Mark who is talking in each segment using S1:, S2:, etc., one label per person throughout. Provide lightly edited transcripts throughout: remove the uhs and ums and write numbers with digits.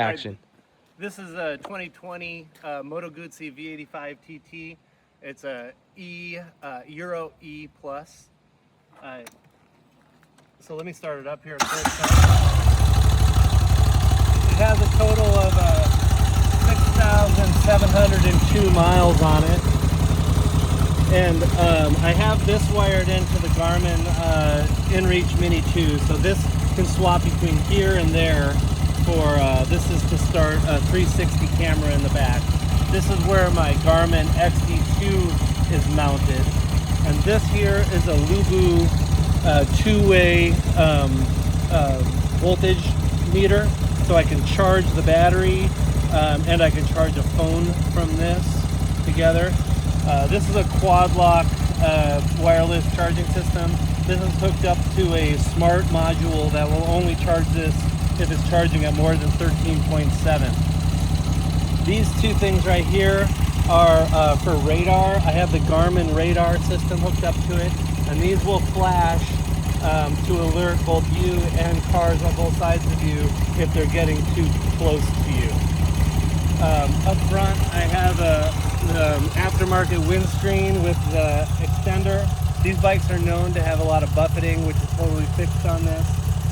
S1: Action.
S2: This is a 2020 Moto Guzzi V85 TT. It's a Euro E Plus. So let me start it up here. It has a total of 6,702 miles on it. And I have this wired into the Garmin InReach Mini 2. So this can swap between here and there for, this is to start a 360 camera in the back. This is where my Garmin XD2 is mounted. And this here is a Lubu two-way voltage meter. So I can charge the battery and I can charge a phone from this together. This is a quad lock wireless charging system. This is hooked up to a smart module that will only charge this if it's charging at more than 13.7. These two things right here are for radar. I have the Garmin radar system hooked up to it, and these will flash to alert both you and cars on both sides of you if they're getting too close to you. Up front, I have a aftermarket windscreen with the extender. These bikes are known to have a lot of buffeting, which is totally fixed on this.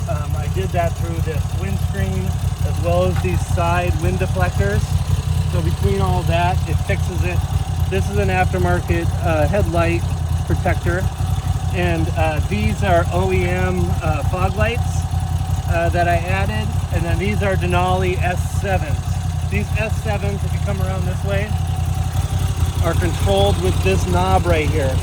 S2: I did that through this windscreen as well as these side wind deflectors. So between all that, it fixes it. This is an aftermarket headlight protector, and these are OEM fog lights that I added, and then these are Denali S7s. These S7s, if you come around this way, are controlled with this knob right here.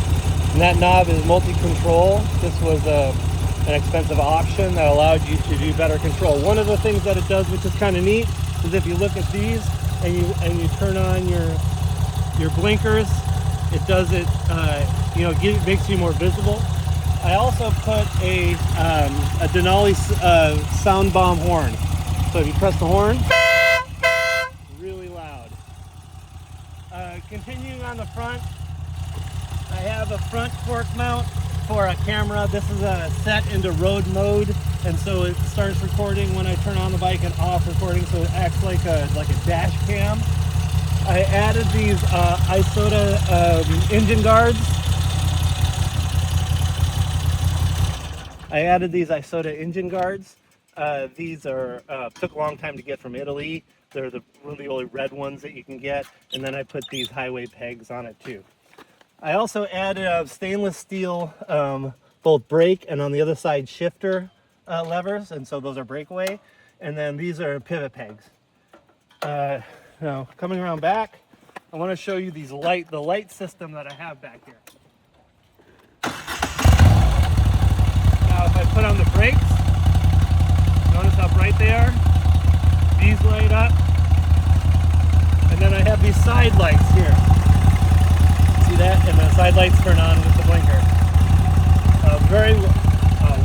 S2: And that knob is multi-control. This was an expensive option that allowed you to do better control. One of the things that it does, which is kind of neat, is if you look at these and you turn on your blinkers, it does it, makes you more visible. I also put a Denali SoundBomb horn. So if you press the horn, really loud. Continuing on the front, I have a front fork mount for a camera. This is set into road mode, and so it starts recording when I turn on the bike and off recording, so it acts like a dash cam. I added these Isoda engine guards. These are took a long time to get from Italy. They're the really only red ones that you can get, and then I put these highway pegs on it too. I also added stainless steel both brake and on the other side shifter levers, and so those are breakaway. And then these are pivot pegs. Now coming around back, I want to show you the light system that I have back here. Now if I put on the brakes, notice how bright they are. These light up, and then I have these side lights here. See that? And the side lights turn on with the blinker. Very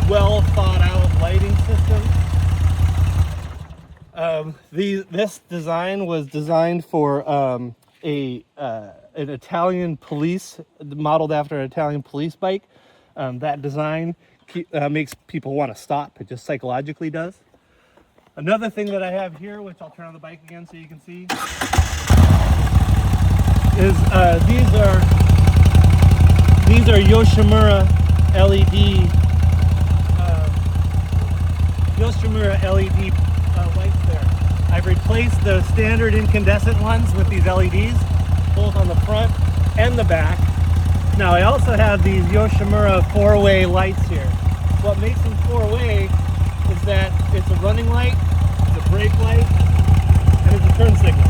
S2: well thought out lighting system. This design was designed for an Italian police, modeled after an Italian police bike. That design makes people want to stop. It just psychologically does. Another thing that I have here, which I'll turn on the bike again so you can see, is these are Yoshimura LED lights there. I've replaced the standard incandescent ones with these LEDs, both on the front and the back. Now I also have these Yoshimura four-way lights here. What makes them four-way is that it's a running light, it's a brake light, and it's a turn signal.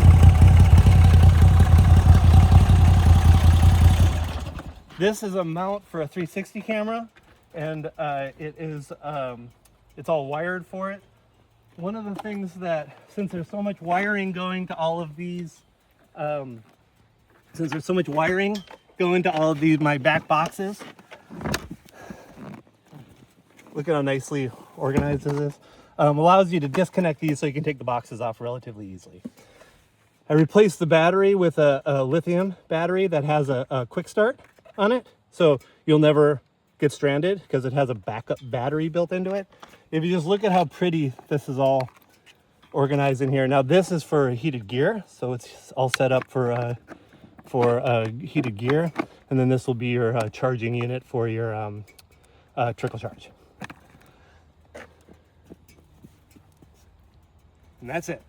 S2: This is a mount for a 360 camera, and it's all wired for it. One of the things that, since there's so much wiring going to all of these, my back boxes, look at how nicely organized this is. Allows you to disconnect these so you can take the boxes off relatively easily. I replaced the battery with a lithium battery that has a quick start on it, so you'll never get stranded because it has a backup battery built into it. If you just look at how pretty this is all organized in here. Now this is for heated gear, so it's all set up for heated gear, and then this will be your charging unit for your trickle charge. And that's it.